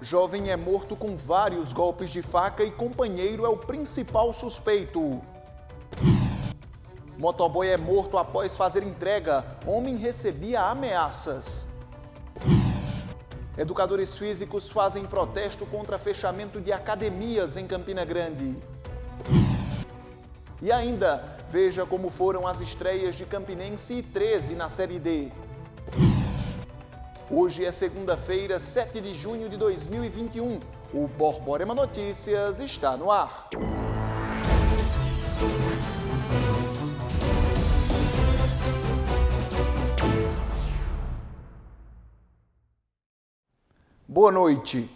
Jovem é morto com vários golpes de faca e companheiro é o principal suspeito. Motoboy é morto após fazer entrega. Homem recebia ameaças. Educadores físicos fazem protesto contra fechamento de academias em Campina Grande. E ainda, veja como foram as estreias de Campinense e 13 na Série D. Hoje é segunda-feira, 7 de junho de 2021. O Borborema Notícias está no ar. Boa noite.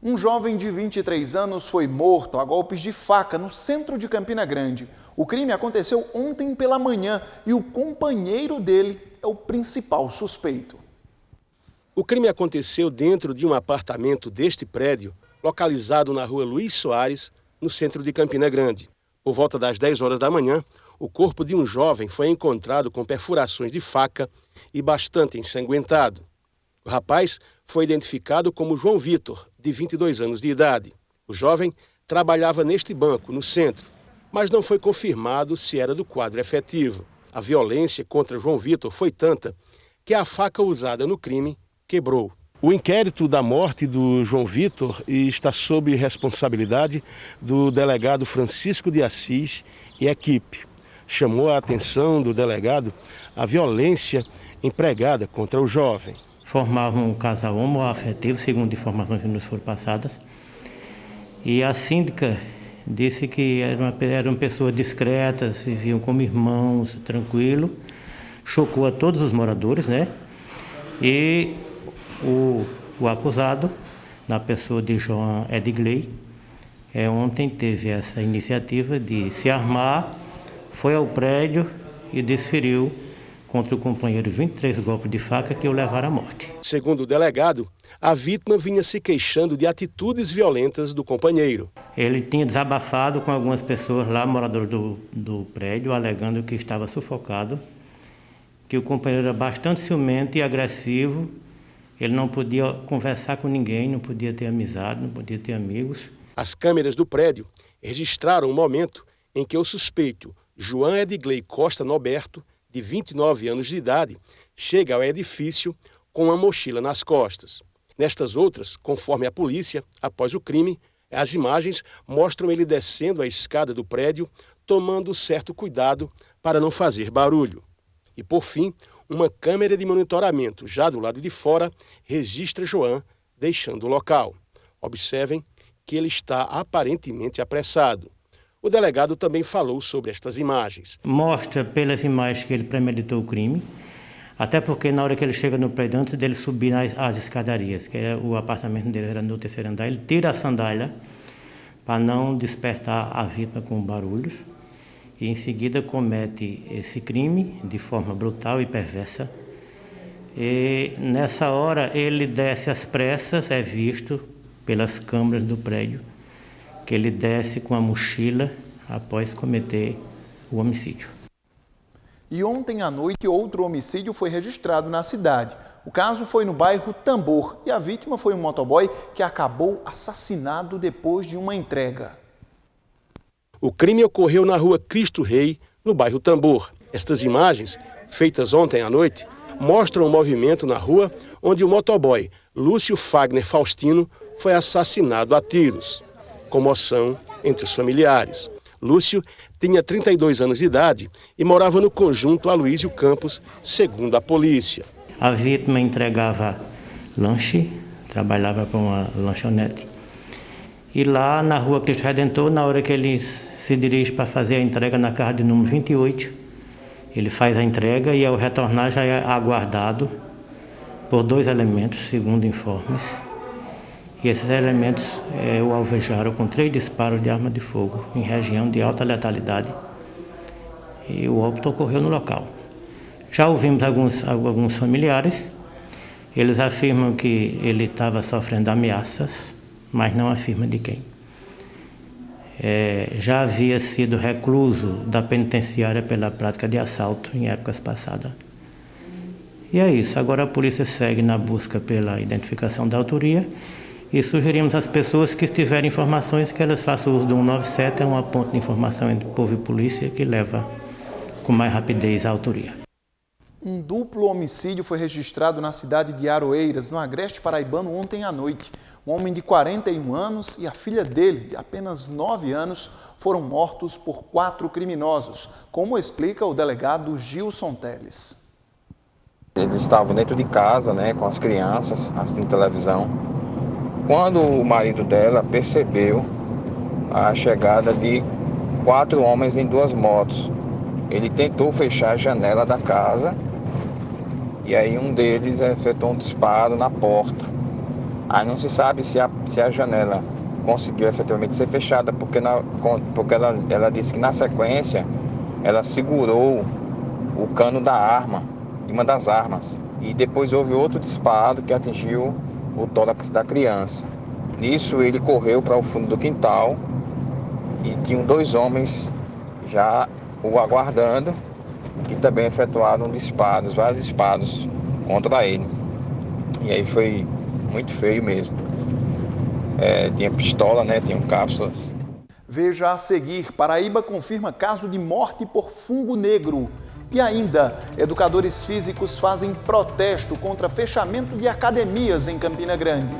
Um jovem de 23 anos foi morto a golpes de faca no centro de Campina Grande. O crime aconteceu ontem pela manhã e o companheiro dele é o principal suspeito. O crime aconteceu dentro de um apartamento deste prédio, localizado na rua Luiz Soares, no centro de Campina Grande. Por volta das 10 horas da manhã, o corpo de um jovem foi encontrado com perfurações de faca e bastante ensanguentado. O rapaz foi identificado como João Vitor, de 22 anos de idade. O jovem trabalhava neste banco, no centro, mas não foi confirmado se era do quadro efetivo. A violência contra João Vitor foi tanta que a faca usada no crime quebrou. O inquérito da morte do João Vitor está sob responsabilidade do delegado Francisco de Assis e equipe. Chamou a atenção do delegado a violência empregada contra o jovem. Formavam um casal homoafetivo, segundo informações que nos foram passadas. E a síndica disse que eram pessoas discretas, viviam como irmãos, tranquilo. Chocou a todos os moradores, né? E o acusado, na pessoa de João Edgley, ontem teve essa iniciativa de se armar, foi ao prédio e desferiu contra o companheiro 23 golpes de faca que o levaram à morte. Segundo o delegado, a vítima vinha se queixando de atitudes violentas do companheiro. Ele tinha desabafado com algumas pessoas lá, moradores do prédio, alegando que estava sufocado, que o companheiro era bastante ciumento e agressivo, ele não podia conversar com ninguém, não podia ter amizade, não podia ter amigos. As câmeras do prédio registraram o momento em que o suspeito, João Edgley Costa Noberto, de 29 anos de idade, chega ao edifício com uma mochila nas costas. Nestas outras, conforme a polícia, após o crime, as imagens mostram ele descendo a escada do prédio, tomando certo cuidado para não fazer barulho. E, por fim, uma câmera de monitoramento, já do lado de fora, registra João deixando o local. Observem que ele está aparentemente apressado. O delegado também falou sobre estas imagens. Mostra pelas imagens que ele premeditou o crime, até porque na hora que ele chega no prédio, antes dele subir as escadarias, que o apartamento dele era no terceiro andar, ele tira a sandália para não despertar a vítima com barulhos. E em seguida comete esse crime de forma brutal e perversa. E nessa hora ele desce às pressas, é visto pelas câmeras do prédio, que ele desce com a mochila após cometer o homicídio. E ontem à noite outro homicídio foi registrado na cidade. O caso foi no bairro Tambor e a vítima foi um motoboy que acabou assassinado depois de uma entrega. O crime ocorreu na rua Cristo Rei, no bairro Tambor. Estas imagens, feitas ontem à noite, mostram o movimento na rua onde o motoboy Lúcio Fagner Faustino foi assassinado a tiros. Comoção entre os familiares. Lúcio tinha 32 anos de idade e morava no conjunto Aloísio Campos, segundo a polícia. A vítima entregava lanche, trabalhava para uma lanchonete. E lá na rua Cristo Redentor, na hora que ele se dirige para fazer a entrega na casa de número 28, ele faz a entrega e ao retornar já é aguardado por 2 elementos, segundo informes. E esses elementos o alvejaram com 3 disparos de arma de fogo em região de alta letalidade. E o óbito ocorreu no local. Já ouvimos alguns familiares, eles afirmam que ele estava sofrendo ameaças, mas não afirma de quem. Já havia sido recluso da penitenciária pela prática de assalto em épocas passadas. E é isso, agora a polícia segue na busca pela identificação da autoria E sugerimos às pessoas que tiverem informações que elas façam uso do 197, é uma ponte de informação entre povo e polícia que leva com mais rapidez a autoria. Um duplo homicídio foi registrado na cidade de Aroeiras, no agreste paraibano, ontem à noite. Um homem de 41 anos e a filha dele, de apenas 9 anos, foram mortos por 4 criminosos, como explica o delegado Gilson Teles. Eles estavam dentro de casa, com as crianças, assistindo televisão, quando o marido dela percebeu a chegada de 4 homens em 2 motos. Ele tentou fechar a janela da casa e aí um deles efetuou um disparo na porta. Aí não se sabe se a janela conseguiu efetivamente ser fechada, porque ela disse que na sequência ela segurou o cano da arma, de uma das armas. E depois houve outro disparo que atingiu o tórax da criança. Nisso ele correu para o fundo do quintal e tinham 2 homens já o aguardando, que também efetuaram vários disparos contra ele. E aí foi muito feio mesmo. Tinha pistola, tinham cápsulas. Veja a seguir, Paraíba confirma caso de morte por fungo negro. E ainda, educadores físicos fazem protesto contra fechamento de academias em Campina Grande.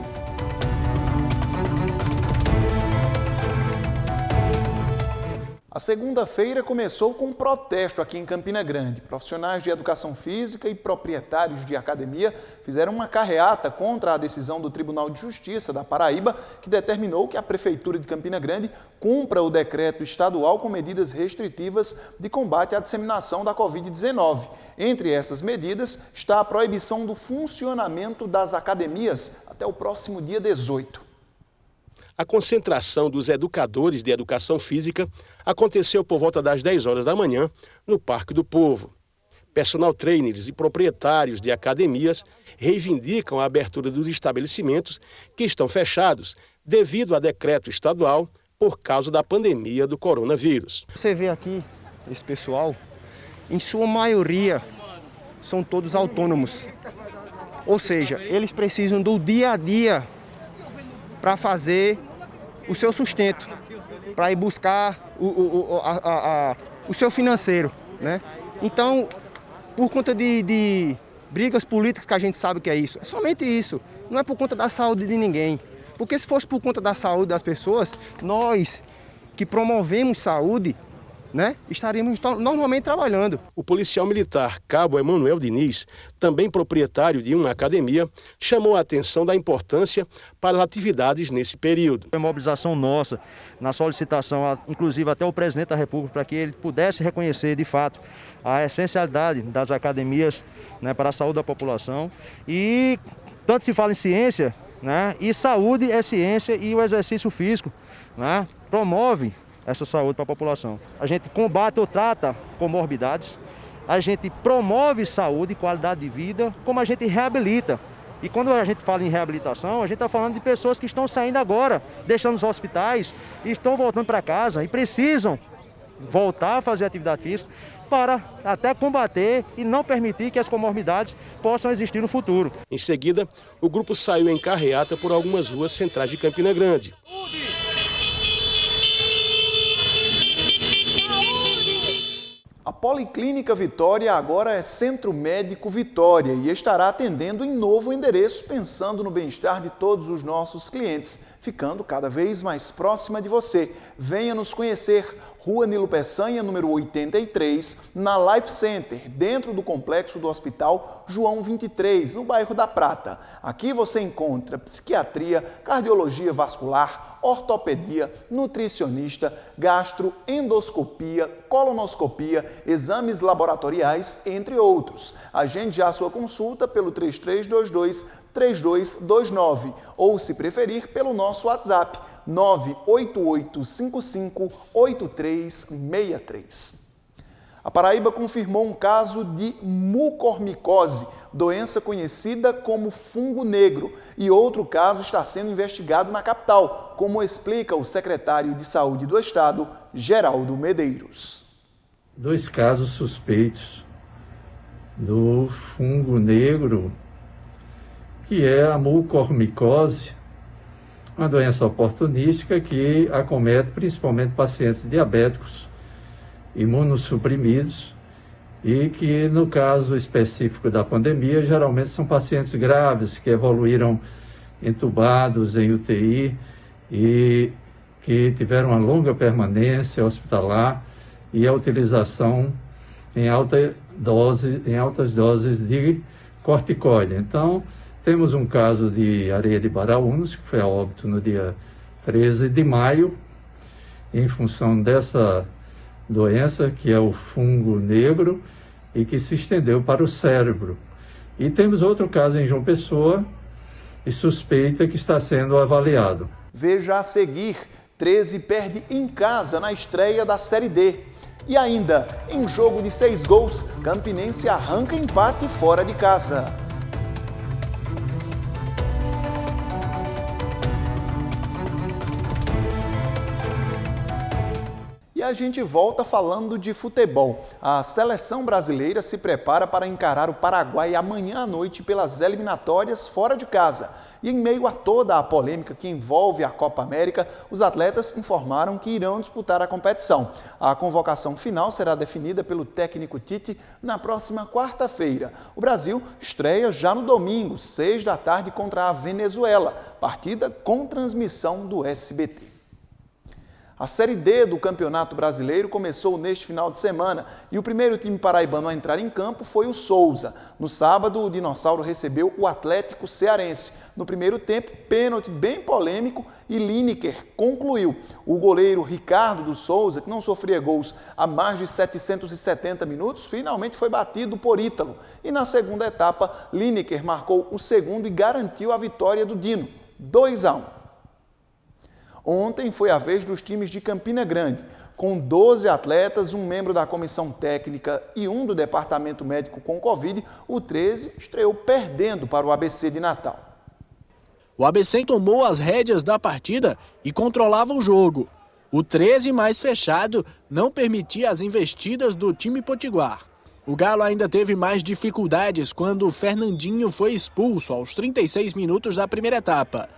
A segunda-feira começou com um protesto aqui em Campina Grande. Profissionais de educação física e proprietários de academia fizeram uma carreata contra a decisão do Tribunal de Justiça da Paraíba, que determinou que a Prefeitura de Campina Grande cumpra o decreto estadual com medidas restritivas de combate à disseminação da Covid-19. Entre essas medidas está a proibição do funcionamento das academias até o próximo dia 18. A concentração dos educadores de educação física aconteceu por volta das 10 horas da manhã no Parque do Povo. Personal trainers e proprietários de academias reivindicam a abertura dos estabelecimentos que estão fechados devido a decreto estadual por causa da pandemia do coronavírus. Você vê aqui esse pessoal, em sua maioria, são todos autônomos. Ou seja, eles precisam do dia a dia para fazer o seu sustento, para ir buscar o seu financeiro, Então, por conta de brigas políticas, que a gente sabe que é isso, é somente isso, não é por conta da saúde de ninguém. Porque se fosse por conta da saúde das pessoas, nós que promovemos saúde, estaríamos normalmente trabalhando. O policial militar Cabo Emanuel Diniz, também proprietário de uma academia, chamou a atenção da importância para as atividades nesse período. Foi uma mobilização nossa na solicitação, inclusive até o presidente da República, para que ele pudesse reconhecer de fato a essencialidade das academias para a saúde da população. E tanto se fala em ciência, e saúde é ciência, e o exercício físico promove essa saúde para a população. A gente combate ou trata comorbidades, a gente promove saúde e qualidade de vida, como a gente reabilita. E quando a gente fala em reabilitação, a gente está falando de pessoas que estão saindo agora, deixando os hospitais, e estão voltando para casa e precisam voltar a fazer atividade física para até combater e não permitir que as comorbidades possam existir no futuro. Em seguida, o grupo saiu em carreata por algumas ruas centrais de Campina Grande. A Policlínica Vitória agora é Centro Médico Vitória e estará atendendo em novo endereço, pensando no bem-estar de todos os nossos clientes, ficando cada vez mais próxima de você. Venha nos conhecer. Rua Nilo Peçanha, número 83, na Life Center, dentro do complexo do Hospital João 23, no bairro da Prata. Aqui você encontra psiquiatria, cardiologia vascular, ortopedia, nutricionista, gastroendoscopia, colonoscopia, exames laboratoriais, entre outros. Agende já a sua consulta pelo 3322-3229 ou, se preferir, pelo nosso WhatsApp 988558363. A Paraíba confirmou um caso de mucormicose, doença conhecida como fungo negro, e outro caso está sendo investigado na capital, como explica o secretário de Saúde do Estado, Geraldo Medeiros. 2 casos suspeitos do fungo negro, que é a mucormicose, uma doença oportunística que acomete principalmente pacientes diabéticos, imunossuprimidos, e que, no caso específico da pandemia, geralmente são pacientes graves que evoluíram entubados em UTI e que tiveram uma longa permanência hospitalar e a utilização em altas doses de corticoide. Então, temos um caso de Areia de Baraunos, que foi a óbito no dia 13 de maio, em função dessa doença, que é o fungo negro, e que se estendeu para o cérebro. E temos outro caso em João Pessoa, e suspeita que está sendo avaliado. Veja a seguir, 13 perde em casa na estreia da Série D. E ainda, em jogo de 6 gols, Campinense arranca empate fora de casa. E a gente volta falando de futebol. A seleção brasileira se prepara para encarar o Paraguai amanhã à noite pelas eliminatórias fora de casa. E em meio a toda a polêmica que envolve a Copa América, os atletas informaram que irão disputar a competição. A convocação final será definida pelo técnico Tite na próxima quarta-feira. O Brasil estreia já no domingo, 6 da tarde, contra a Venezuela, partida com transmissão do SBT. A Série D do Campeonato Brasileiro começou neste final de semana e o primeiro time paraibano a entrar em campo foi o Souza. No sábado, o Dinossauro recebeu o Atlético Cearense. No primeiro tempo, pênalti bem polêmico e Lineker concluiu. O goleiro Ricardo do Souza, que não sofria gols há mais de 770 minutos, finalmente foi batido por Ítalo. E na segunda etapa, Lineker marcou o segundo e garantiu a vitória do Dino, 2-1. Ontem foi a vez dos times de Campina Grande. Com 12 atletas, um membro da comissão técnica e um do departamento médico com Covid, o 13 estreou perdendo para o ABC de Natal. O ABC tomou as rédeas da partida e controlava o jogo. O 13, mais fechado, não permitia as investidas do time potiguar. O Galo ainda teve mais dificuldades quando o Fernandinho foi expulso aos 36 minutos da primeira etapa.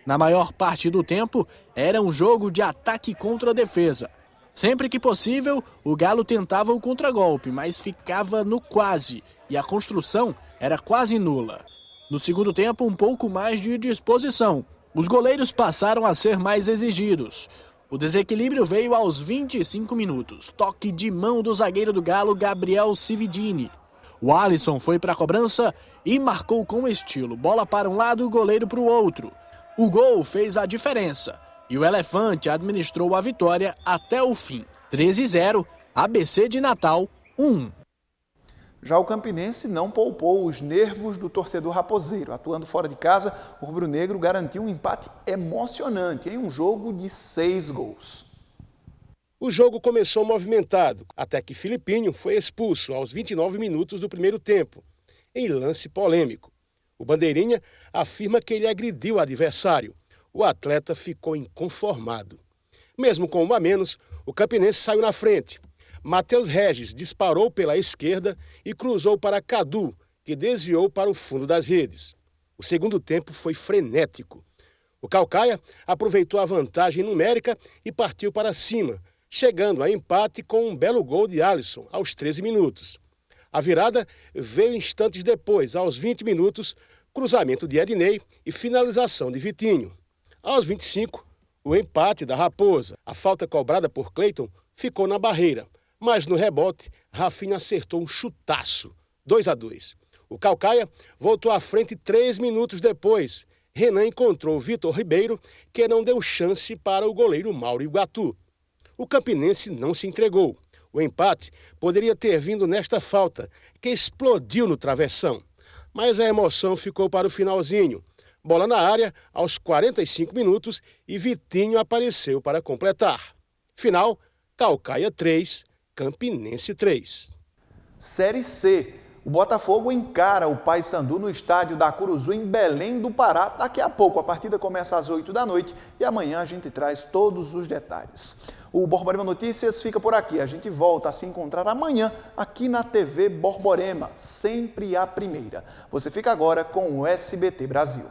Na maior parte do tempo, era um jogo de ataque contra a defesa. Sempre que possível, o Galo tentava o contragolpe, mas ficava no quase, e a construção era quase nula. No segundo tempo, um pouco mais de disposição. Os goleiros passaram a ser mais exigidos. O desequilíbrio veio aos 25 minutos. Toque de mão do zagueiro do Galo, Gabriel Cividini. O Alisson foi para a cobrança e marcou com estilo. Bola para um lado, o goleiro para o outro. O gol fez a diferença e o Elefante administrou a vitória até o fim. 13-0, ABC de Natal, 1. Já o Campinense não poupou os nervos do torcedor raposeiro. Atuando fora de casa, o rubro-negro garantiu um empate emocionante em um jogo de 6 gols. O jogo começou movimentado, até que Filipinho foi expulso aos 29 minutos do primeiro tempo, em lance polêmico. O Bandeirinha afirma que ele agrediu o adversário. O atleta ficou inconformado. Mesmo com 1 a menos, o Campinense saiu na frente. Matheus Regis disparou pela esquerda e cruzou para Cadu, que desviou para o fundo das redes. O segundo tempo foi frenético. O Caucaia aproveitou a vantagem numérica e partiu para cima, chegando a empate com um belo gol de Alisson aos 13 minutos. A virada veio instantes depois, aos 20 minutos, cruzamento de Ednei e finalização de Vitinho. Aos 25, o empate da Raposa. A falta cobrada por Cleiton ficou na barreira, mas no rebote, Rafinha acertou um chutaço, 2-2. O Caucaia voltou à frente 3 minutos depois. Renan encontrou Vitor Ribeiro, que não deu chance para o goleiro Mauro Iguatu. O Campinense não se entregou. O empate poderia ter vindo nesta falta, que explodiu no travessão. Mas a emoção ficou para o finalzinho. Bola na área aos 45 minutos e Vitinho apareceu para completar. Final, Caucaia 3, Campinense 3. Série C. O Botafogo encara o Paysandu no estádio da Curuzu, em Belém do Pará. Daqui a pouco, a partida começa às 8 da noite e amanhã a gente traz todos os detalhes. O Borborema Notícias fica por aqui. A gente volta a se encontrar amanhã aqui na TV Borborema, sempre a primeira. Você fica agora com o SBT Brasil.